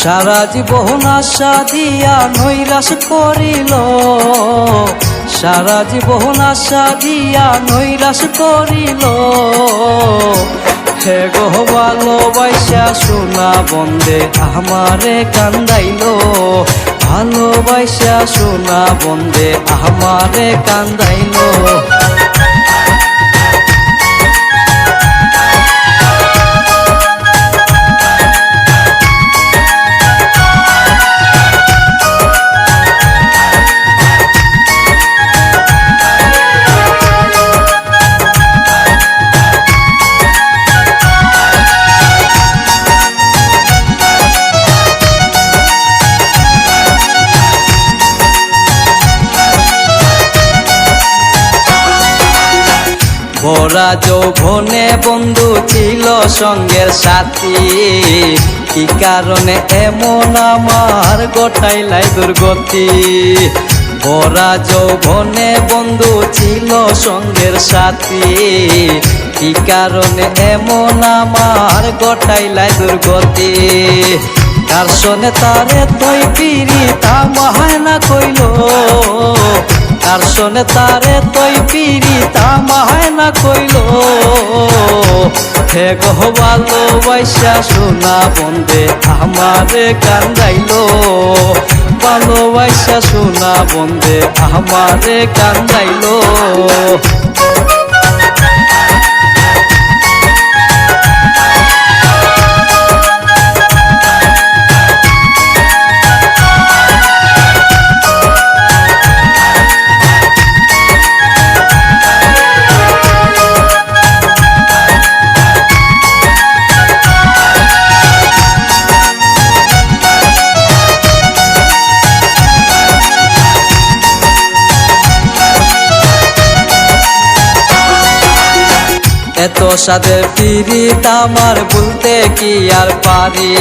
সারা জীবন আশা দিয়া নৈরাশ করিল, সারা জীবন আশা দিয়া নৈরাশ করিল। হে গো ভালোবাসা সোনা বন্দে আমারে কান্দাইল, ভালোবাসা সোনা বন্দে আমারে কান্দাইল। ভরা যৌবনে বন্ধু ছিল সঙ্গের সাথী, কি কারণে এমন আমার গোটাইলাই দুর্গতি। ভরা যৌবনে বন্ধু ছিল সঙ্গের সাথী, কি কারণে এমন আমার গোটাইলাই দুর্গতি। কার সনে তারে তৈ পিরিতা মাহানা কইল, কার সনে তারে তৈ পিরিতা মাহানা কইল। হে গো ভালোবাসা সোনা বন্দে আমারে কান্দাইল, ভালোবাসা সোনা বন্দে আমারে কান্দাইল। এত সাদের পিরিত আমার বলতে কি আর পারি,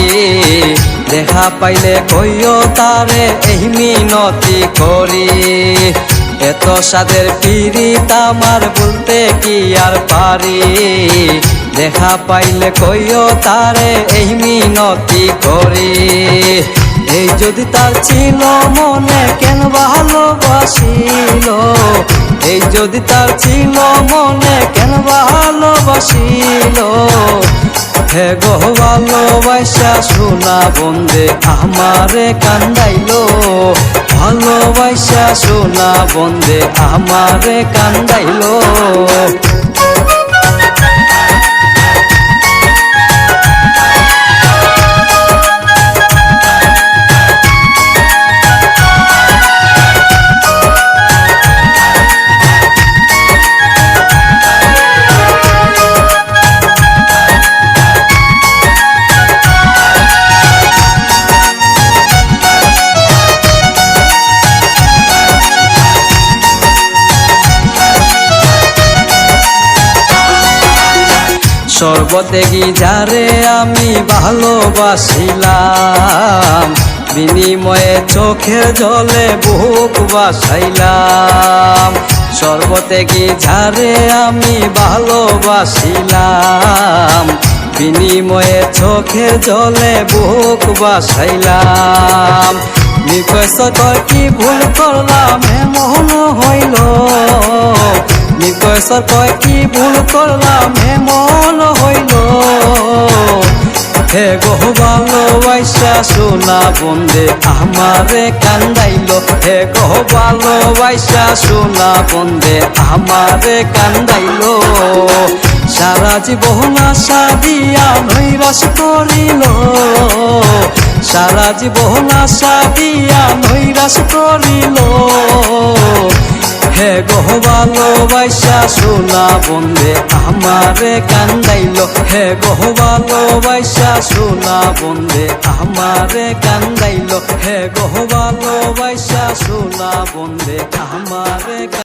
দেখা পাইলে কইও তারে এই মিনতি করি। এত সাদের পিরিত আমার বলতে কি আর পারি, দেখা পাইলে কইও তারে এই মিনতি করি। এই যদি তার ছিল মনে কেন ভালোবাসিল, এই যদি তার ছিল মনে কেন ভালোবাসিল। হে গো ভালোবাসা সোনা বন্দে আমারে কান্দাইল, ভালোবাসা সোনা বন্দে আমারে কান্দাইল। সর্বত্যাগী যারে আমি ভালোবাসিলাম, বিনিময়ে চোখের জলে বুক বাসাইলাম। সর্বত্যাগী যারে আমি ভালোবাসিলাম, বিনিময়ে চোখের জলে বুক বাসাইলাম। নিকশত কি ভুল করলাম এমন হইল, নিকশত কি ভুল করলাম এমন হইল। হে গো ভালোবাসা সোনা বন্দে আমারে কান্দাইল, হে গো ভালোবাসা সোনা বন্দে আমারে কান্দাইল। সারা জীবন আশা দিয়া নৈরাশ করিল, সারা জীবন আশা দিয়া নৈরাশ করিল। হে গো ভালোবাসা সোনা বন্দে আমারে কান্দাইল, হে গো ভালোবাসা সোনা বন্দে আমারে কান্দাইল, হে গো ভালোবাসা সোনা বন্দে আমারে।